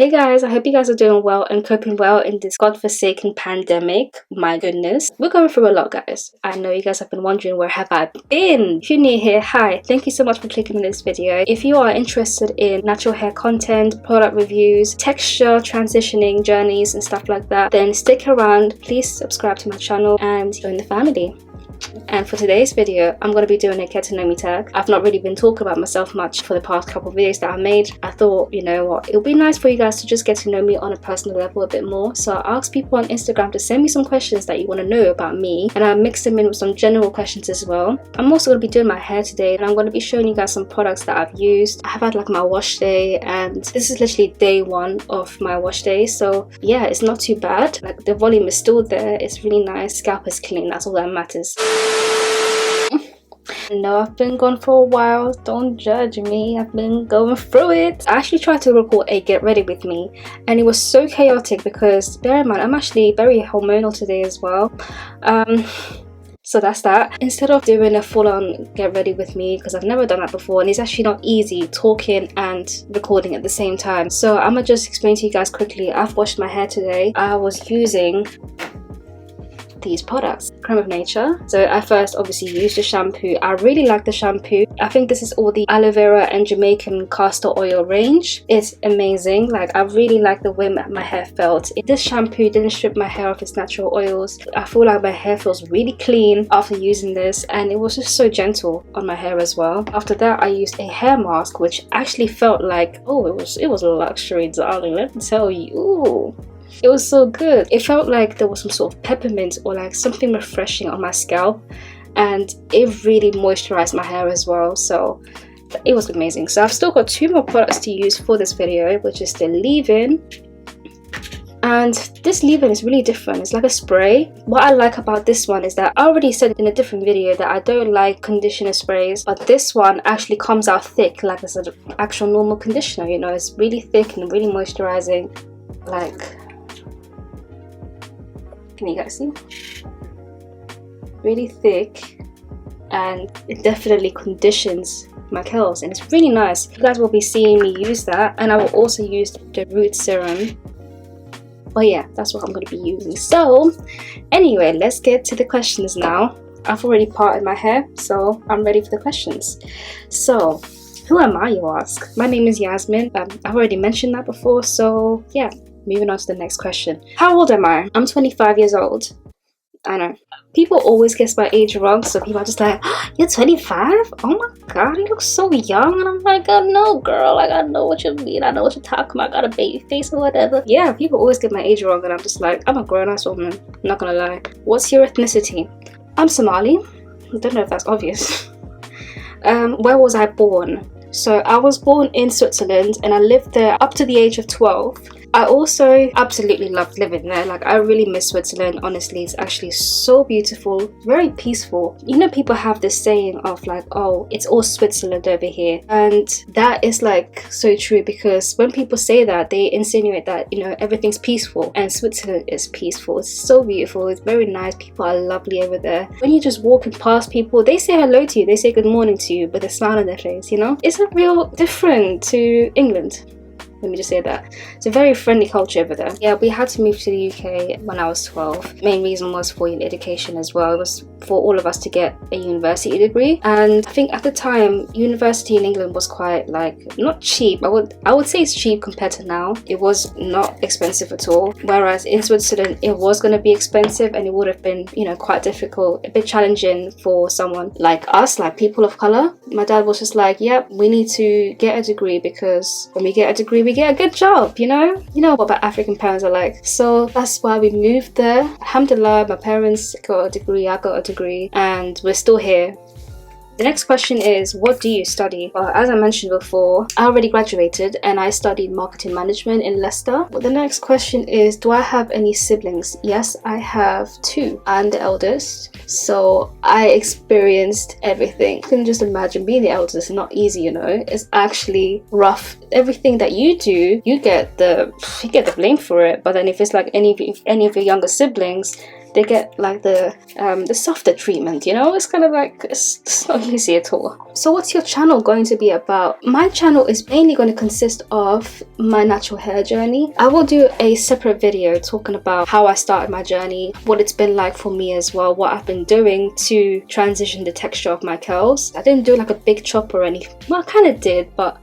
Hey guys, I hope you guys are doing well and coping well in this godforsaken pandemic. My goodness, we're going through a lot, guys. I know you guys have been wondering, where have I been? If you're new here, hi, thank you so much for clicking on this video. If you are interested in natural hair content, product reviews, texture, transitioning journeys and stuff like that, then stick around. Please subscribe to my channel and join the family. And for today's video, I'm going to be doing a get to know me tag. I've not really been talking about myself much for the past couple of videos that I made. I thought, you know what, it would be nice for you guys to just get to know me on a personal level a bit more. So I asked people on Instagram to send me some questions that you want to know about me, and I mixed them in with some general questions as well. I'm also going to be doing my hair today, and I'm going to be showing you guys some products that I've used. I have had like my wash day, and this is literally day one of my wash day. So yeah, it's not too bad. Like, the volume is still there. It's really nice. Scalp is clean. That's all that matters. No, I've been gone for a while. Don't judge me. I've been going through it. I actually tried to record a get ready with me, and it was so chaotic because, bear in mind, I'm actually very hormonal today as well. So that's that. Instead of doing a full-on get ready with me, because I've never done that before, and it's actually not easy talking and recording at the same time. So I'm gonna just explain to you guys quickly. I've washed my hair today. I was using these products, Creme of Nature. So I first obviously used the shampoo. I really like the shampoo. I think this is all the aloe vera and Jamaican castor oil range. It's amazing. Like, I really like the way my hair felt. This shampoo didn't strip my hair of its natural oils. I feel like my hair feels really clean after using this, and it was just so gentle on my hair as well. After that, I used a hair mask, which actually felt like, oh, it was a luxury, darling, let me tell you. Ooh. It was so good. It felt like there was some sort of peppermint or like something refreshing on my scalp, and it really moisturized my hair as well. So it was amazing. So I've still got two more products to use for this video, which is the leave-in. And this leave-in is really different. It's like a spray. What I like about this one is that I already said in a different video that I don't like conditioner sprays, but this one actually comes out thick like it's an actual normal conditioner. You know, it's really thick and really moisturizing. Like, can you guys see? Really thick, and it definitely conditions my curls, and it's really nice. You guys will be seeing me use that, and I will also use the root serum. But yeah, that's what I'm going to be using. So anyway, let's get to the questions now. I've already parted my hair, so I'm ready for the questions. So who am I, you ask? My name is Yasmin. I've already mentioned that before, so yeah. Moving on to the next question. How old am I? I'm 25 years old. I know. People always guess my age wrong, so people are just like, oh, you're 25? Oh my god, you look so young. And I'm like, oh no, girl. Like, I know what you mean. I know what you're talking about. I got a baby face or whatever. Yeah, people always get my age wrong, and I'm just like, I'm a grown-ass woman. I'm not gonna lie. What's your ethnicity? I'm Somali. I don't know if that's obvious. Where was I born? So I was born in Switzerland, and I lived there up to the age of 12. I also absolutely loved living there. Like, I really miss Switzerland. Honestly, it's actually so beautiful, very peaceful. You know, people have this saying of like, oh, it's all Switzerland over here, and that is like so true, because when people say that, they insinuate that, you know, everything's peaceful, and Switzerland is peaceful. It's so beautiful. It's very nice. People are lovely over there. When you're just walking past people, they say hello to you, they say good morning to you with a smile on their face. You know, it's a real different to England. Let me just say that. It's a very friendly culture over there. Yeah, we had to move to the UK when I was 12. Main reason was for education as well. It was for all of us to get a university degree. And I think at the time, university in England was quite, like, not cheap. I would say it's cheap compared to now. It was not expensive at all. Whereas in Switzerland, it was going to be expensive, and it would have been, you know, quite difficult, a bit challenging for someone like us, like people of color. My dad was just like, yep, we need to get a degree, because when we get a degree, we get a good job, you know? You know what African parents are like. So that's why we moved there. Alhamdulillah, my parents got a degree, I got a degree, and we're still here. The next question is, what do you study? Well, as I mentioned before, I already graduated and I studied marketing management in Leicester. Well, the next question is, do I have any siblings? Yes, I have two. I'm the eldest, so I experienced everything. You can just imagine being the eldest is not easy, you know? It's actually rough. Everything that you do, you get the blame for it. But then if it's like any of your younger siblings, they get like the softer treatment, you know. It's kind of like, it's not easy at all. So what's your channel going to be about? My channel is mainly going to consist of my natural hair journey. I will do a separate video talking about how I started my journey, what it's been like for me as well, what I've been doing to transition the texture of my curls. I didn't do like a big chop or anything. Well, I kind of did, but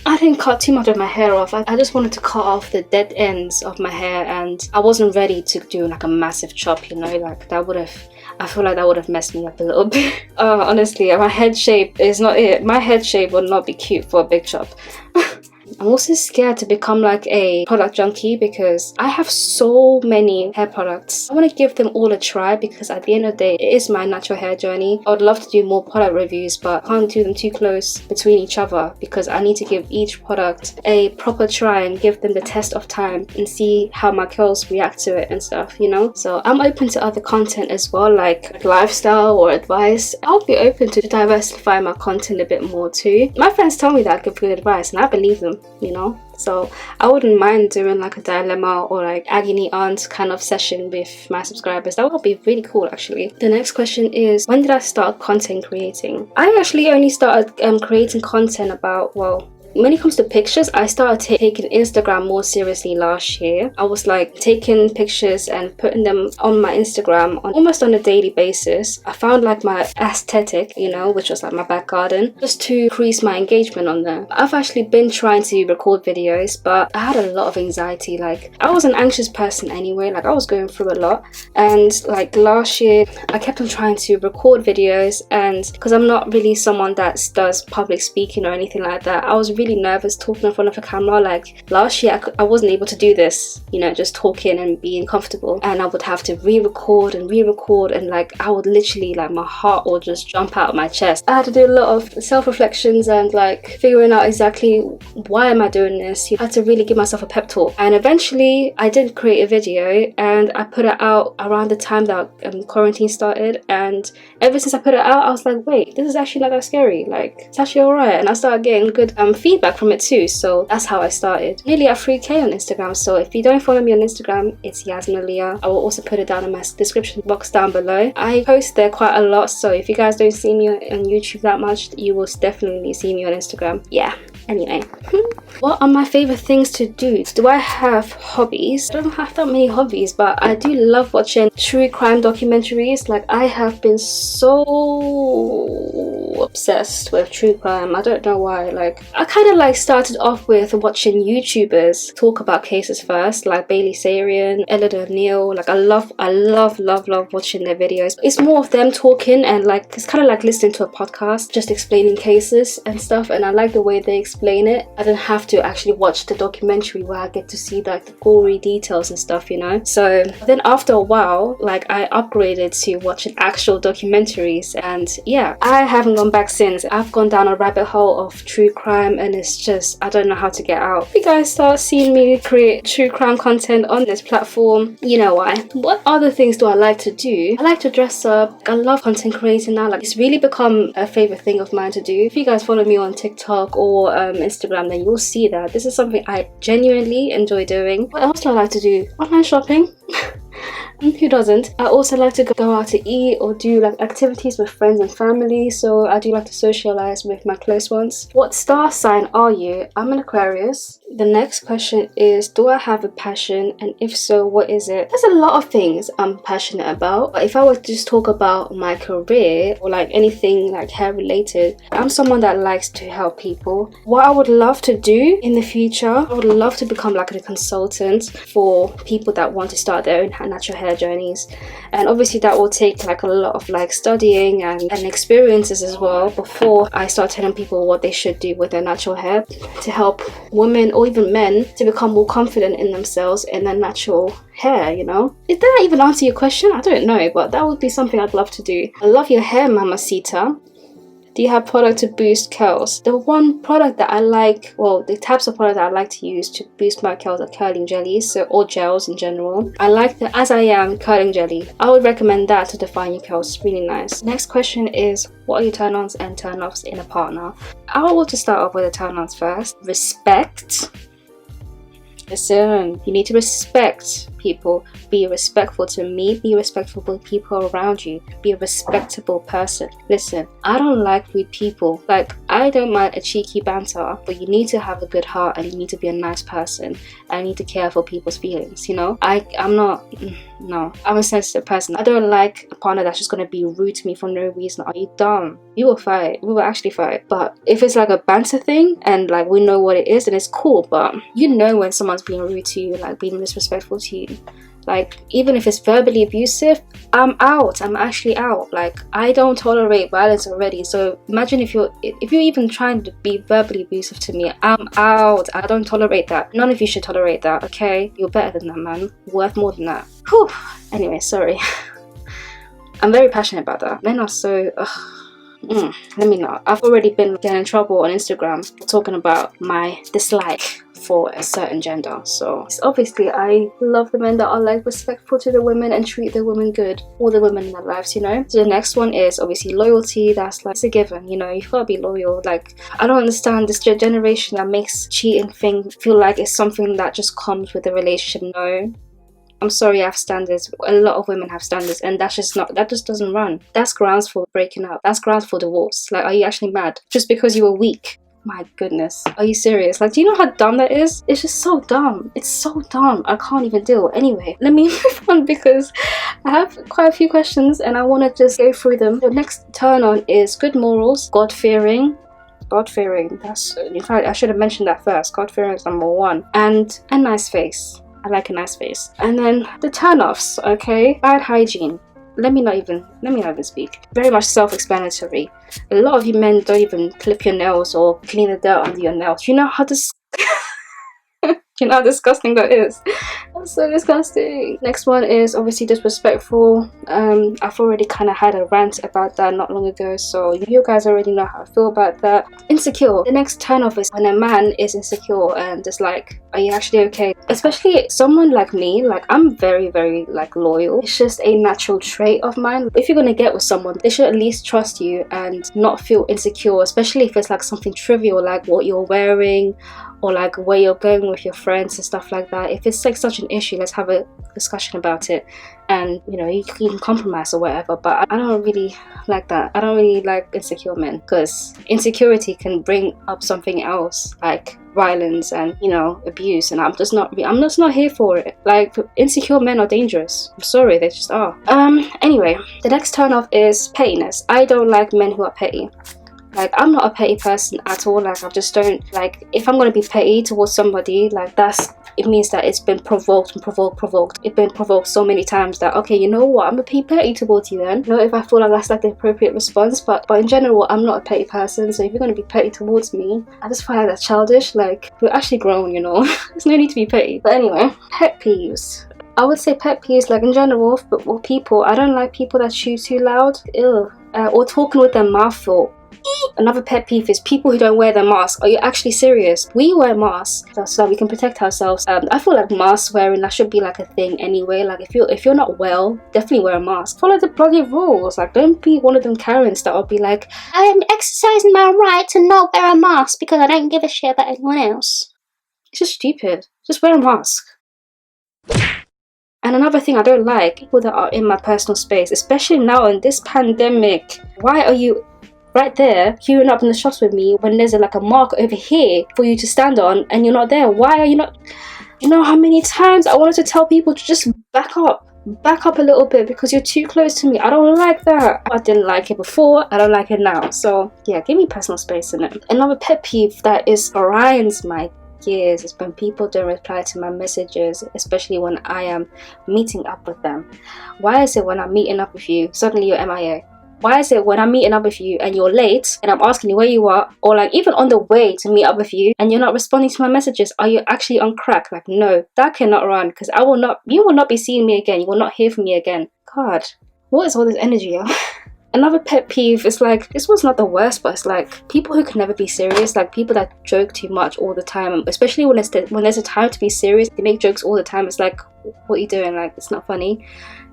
I didn't cut too much of my hair off. I just wanted to cut off the dead ends of my hair, and I wasn't ready to do like a massive chop, you know, like that would have, I feel like that would have messed me up a little bit. Honestly, my head shape is not it. My head shape would not be cute for a big chop. I'm also scared to become like a product junkie because I have so many hair products. I want to give them all a try because at the end of the day, it is my natural hair journey. I would love to do more product reviews, but I can't do them too close between each other because I need to give each product a proper try and give them the test of time and see how my curls react to it and stuff, you know? So I'm open to other content as well, like lifestyle or advice. I'll be open to diversify my content a bit more too. My friends tell me that I give good advice and I believe them, you know, so I wouldn't mind doing like a dilemma or like agony aunt kind of session with my subscribers. That would be really cool actually. The next question is, when did I start content creating? I actually only started creating content about, well, when it comes to pictures, I started taking Instagram more seriously last year. I was like taking pictures and putting them on my Instagram almost on a daily basis. I found like my aesthetic, you know, which was like my back garden, just to increase my engagement on there. I've actually been trying to record videos, but I had a lot of anxiety. Like, I was an anxious person anyway, like I was going through a lot, and like last year I kept on trying to record videos, and because I'm not really someone that does public speaking or anything like that, I was really nervous talking in front of a camera. Like last year I wasn't able to do this, you know, just talking and being comfortable, and I would have to re-record and like I would literally, like my heart would just jump out of my chest. I had to do a lot of self-reflections and like figuring out exactly why am I doing this. You had to really give myself a pep talk, and eventually I did create a video and I put it out around the time that quarantine started, and ever since I put it out I was like, wait, this is actually not that scary, like it's actually alright, and I started getting good feedback from it too. So that's how I started. Nearly at 3k on Instagram, so if you don't follow me on Instagram, it's YazminAaliyah. I will also put it down in my description box down below. I post there quite a lot, so if you guys don't see me on YouTube that much, you will definitely see me on Instagram. Yeah, anyway. What are my favorite things to do? Do I have hobbies? I don't have that many hobbies, but I do love watching true crime documentaries. Like, I have been so obsessed with true crime. I don't know why. Like, I kind of like started off with watching YouTubers talk about cases first, like Bailey Sarian, Elida O'Neill. Like, I love watching their videos. It's more of them talking, and like it's kind of like listening to a podcast, just explaining cases and stuff, and I like the way they explain it. I don't have to actually watch the documentary where I get to see like the gory details and stuff, you know. So then after a while, like I upgraded to watching actual documentaries, and yeah, I haven't gone back since. I've gone down a rabbit hole of true crime, and it's just, I don't know how to get out. If you guys start seeing me create true crime content on this platform, you know why. What other things do I like to do? I like to dress up. I love content creating now. Like, it's really become a favorite thing of mine to do. If you guys follow me on TikTok or Instagram, then you'll see that this is something I genuinely enjoy doing. What else do I like to do? Online shopping. Who doesn't? I also like to go out to eat or do like activities with friends and family, so I do like to socialize with my close ones. What star sign are you? I'm an Aquarius. The next question is, do I have a passion, and if so, what is it? There's a lot of things I'm passionate about, but if I were to just talk about my career or like anything like hair related, I'm someone that likes to help people. What I would love to do in the future, I would love to become like a consultant for people that want to start their own natural hair journeys, and obviously that will take like a lot of like studying and experiences as well before I start telling people what they should do with their natural hair to help women or even men to become more confident in themselves and their natural hair, you know. Did that even answer your question? I don't know, but that would be something I'd love to do. I love your hair, Mamacita. Do you have product to boost curls? The one product that I like, well, the types of product that I like to use to boost my curls are curling jellies, so or gels in general. I like the As I Am curling jelly. I would recommend that to define your curls. It's really nice. Next question is, what are your turn-ons and turn-offs in a partner? I will just start off with the turn-ons first. Respect. Listen, you need to respect people, be respectful to me, be respectful to people around you, be a respectable person. Listen, I don't like rude people. Like, I don't mind a cheeky banter, but you need to have a good heart and you need to be a nice person and you need to care for people's feelings, you know? I'm a sensitive person. I don't like a partner that's just gonna be rude to me for no reason. Are you dumb? We will fight. We will actually fight. But if it's like a banter thing and like we know what it is, then it's cool. But you know when someone's being rude to you, like being disrespectful to you. Like, even if it's verbally abusive, I'm out. I'm actually out. Like, I don't tolerate violence already. So imagine if you're even trying to be verbally abusive to me, I'm out. I don't tolerate that. None of you should tolerate that, okay? You're better than that, man. Worth more than that. Whew. Anyway, sorry. I'm very passionate about that. Men are so... let me know. I've already been getting in trouble on Instagram talking about my dislike for a certain gender. So obviously I love the men that are like respectful to the women and treat the women good, all the women in their lives, you know. So the next one is obviously loyalty. That's like, it's a given, you know, you've got to be loyal. Like, I don't understand this generation that makes cheating thing feel like it's something that just comes with the relationship. No, I'm sorry, I have standards. A lot of women have standards, and that just doesn't run. That's grounds for breaking up. That's grounds for divorce. Like, are you actually mad? Just because you were weak? My goodness. Are you serious? Like, do you know how dumb that is? It's just so dumb. It's so dumb. I can't even deal. Anyway, let me move on because I have quite a few questions and I want to just go through them. The next turn on is good morals, God-fearing. God-fearing. That's, in fact, I should have mentioned that first. God-fearing is number one. And a nice face. I like a nice face. And then the turn-offs, okay? Bad hygiene. Let me not even speak. Very much self-explanatory. A lot of you men don't even clip your nails or clean the dirt under your nails. You know how you know how disgusting that is. That's so disgusting. Next one is obviously disrespectful. I've already kind of had a rant about that not long ago, so you guys already know how I feel about that. Insecure. The next turn off is when a man is insecure and just like, are you actually okay? Especially someone like me, like I'm very, very like loyal. It's just a natural trait of mine. If you're gonna get with someone, they should at least trust you and not feel insecure, especially if it's like something trivial like what you're wearing or like where you're going with your friends and stuff like that. If it's like such an issue, let's have a discussion about it, and you know, you can compromise or whatever. But I don't really like that. I don't really like insecure men, because insecurity can bring up something else like violence and, you know, abuse, and I'm just not here for it. Like, insecure men are dangerous. I'm sorry, they just are. Anyway, the next turn off is pettiness. I don't like men who are petty. Like, I'm not a petty person at all. Like, I just don't, like, if I'm going to be petty towards somebody, like, it means that it's been provoked. It's been provoked so many times that, okay, you know what, I'm going to be petty towards you then. You know, if I feel like that's like the appropriate response. But in general, I'm not a petty person. So if you're going to be petty towards me, I just find that childish. Like, we're actually grown, you know. There's no need to be petty. But anyway, pet peeves. I would say pet peeves, like in general, but with people, I don't like people that chew too loud. Ew. Or talking with their mouth full. Another pet peeve is people who don't wear their mask. Are you actually serious? We wear masks so that we can protect ourselves. I feel like mask wearing, that should be like a thing anyway. Like, if you're not well, definitely wear a mask. Follow the bloody rules. Like, don't be one of them Karens that will be like, I am exercising my right to not wear a mask because I don't give a shit about anyone else. It's just stupid. Just wear a mask. And another thing I don't like, people that are in my personal space, especially now in this pandemic. Why are you right there queuing up in the shops with me when there's like a mark over here for you to stand on and you're not there? Why are you not? You know how many times I wanted to tell people to just back up a little bit because you're too close to me. I don't like that. I didn't like it before, I don't like it now. So yeah, give me personal space in it. Another pet peeve that grinds my gears is when people don't reply to my messages, especially when I am meeting up with them. Why is it when I'm meeting up with you, suddenly you're MIA? Why is it when I'm meeting up with you and you're late and I'm asking you where you are, or like even on the way to meet up with you and you're not responding to my messages? Are you actually on crack? Like, no, that cannot run, because you will not be seeing me again. You will not hear from me again. God, what is all this energy? Another pet peeve is like, this one's not the worst, but it's like people who can never be serious, like people that joke too much all the time, especially when there's a time to be serious. They make jokes all the time. It's like, what are you doing? Like, it's not funny.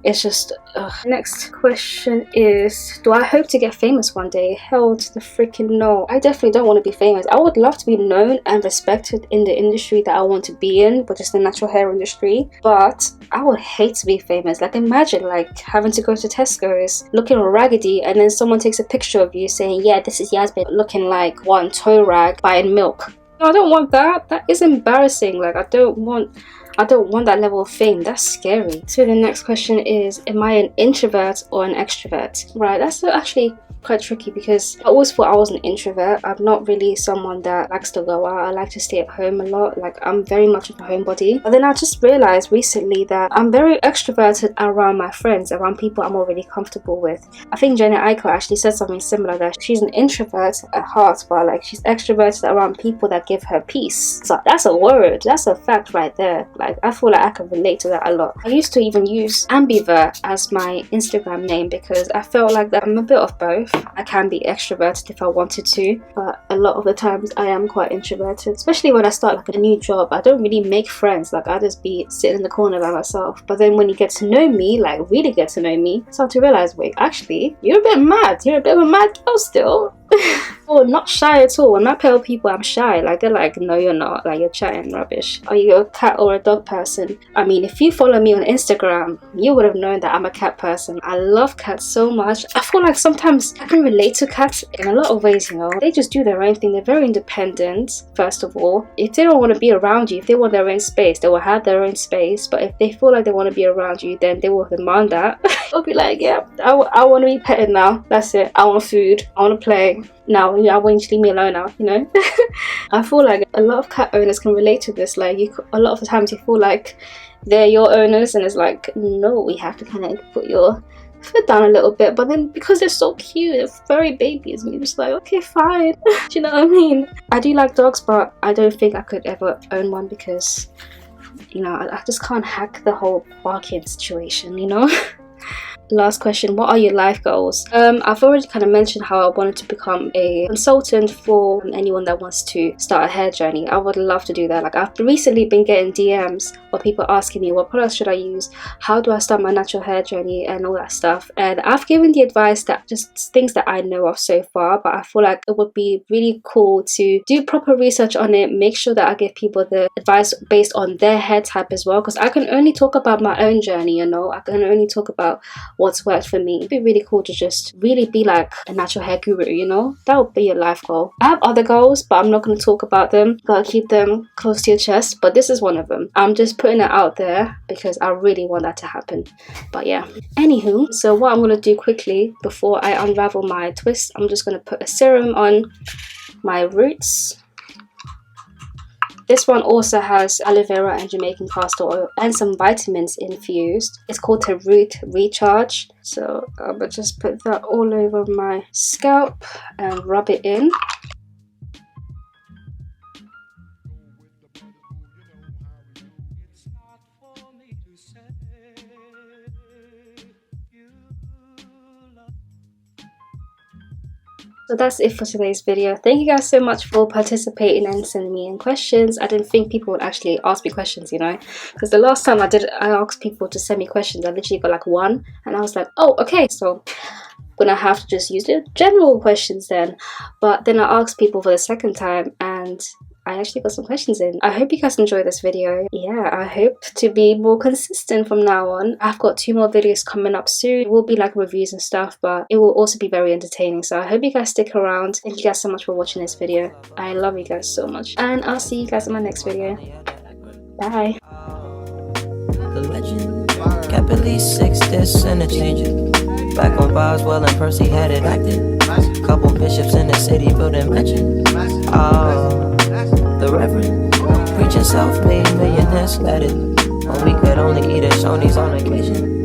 It's just, ugh. Next question is, do I hope to get famous one day? Hell to the freaking no. I definitely don't want to be famous. I would love to be known and respected in the industry that I want to be in, which is the natural hair industry. But I would hate to be famous. Like, imagine like having to go to Tesco's looking raggedy, and then someone takes a picture of you saying, yeah, this is Yasmin looking like one toy rag buying milk. No, I don't want that. That is embarrassing. Like, I don't want that level of fame. That's scary. So the next question is, am I an introvert or an extrovert? Right, that's actually quite tricky because I always thought I was an introvert. I'm not really someone that likes to go out. I like to stay at home a lot. Like, I'm very much of a homebody. But then I just realized recently that I'm very extroverted around my friends, around people I'm already comfortable with. I think Jenny Aiko actually said something similar, that she's an introvert at heart, but like she's extroverted around people that give her peace. So that's a word. That's a fact right there. Like, I feel like I can relate to that a lot. I used to even use ambivert as my Instagram name because I felt like that I'm a bit of both. I can be extroverted if I wanted to, but a lot of the times I am quite introverted, especially when I start like a new job. I don't really make friends. Like, I just be sitting in the corner by myself. But then when you get to know me, like really get to know me, I start to realize, wait, actually you're a bit mad. You're a bit of a mad girl still. Oh, not shy at all. When I tell people I'm shy, like, they're like, no you're not, like, you're chatting rubbish. Are you a cat or a dog person? I mean, if you follow me on Instagram, you would have known that I'm a cat person. I love cats so much. I feel like sometimes I can relate to cats in a lot of ways, you know. They just do their own thing. They're very independent, first of all. If they don't want to be around you, if they want their own space, they will have their own space. But if they feel like they want to be around you, then they will demand that. They'll be like, yeah, I want to be petted now. That's it. I want food. I want to play. Now, I want you to leave me alone now, you know. I feel like a lot of cat owners can relate to this. Like, a lot of the times you feel like they're your owners, and it's like, no, we have to kind of put your foot down a little bit. But then because they're so cute, they're very babies, and you're just like, okay, fine. Do you know what I mean? I do like dogs, but I don't think I could ever own one because, you know, I just can't hack the whole barking situation, you know. Last question, what are your life goals? I've already kind of mentioned how I wanted to become a consultant for anyone that wants to start a hair journey. I would love to do that. Like, I've recently been getting DMs of people asking me, what products should I use? How do I start my natural hair journey and all that stuff? And I've given the advice that just things that I know of so far, but I feel like it would be really cool to do proper research on it, make sure that I give people the advice based on their hair type as well, because I can only talk about my own journey, you know. I can only talk about what's worked for me. It'd be really cool to just really be like a natural hair guru, you know. That would be a life goal. I have other goals, but I'm not going to talk about them. Gotta keep them close to your chest, but this is one of them. I'm just putting it out there because I really want that to happen. But yeah, anywho, so what I'm going to do quickly before I unravel my twist, I'm just going to put a serum on my roots. This one also has aloe vera and Jamaican castor oil and some vitamins infused. It's called the Root Recharge. So I'm going to just put that all over my scalp and rub it in. So that's it for today's video. Thank you guys so much for participating and sending me in questions. I didn't think people would actually ask me questions, you know, because the last time I asked people to send me questions, I literally got like one, and I was like, oh, okay, so I'm gonna have to just use the general questions then. But then I asked people for the second time, and I actually got some questions in. I hope you guys enjoyed this video. Yeah, I hope to be more consistent from now on. I've got 2 more videos coming up soon. It will be like reviews and stuff, but it will also be very entertaining. So I hope you guys stick around. Thank you guys so much for watching this video. I love you guys so much. And I'll see you guys in my next video. Bye. The legend kept at least 6 discs and a changer. Back on Boswell and Percy had it acting. Couple bishops in the city building mansion. Oh, the Reverend preaching self-made millionaires let it. When we could only eat at Shoney's on occasion.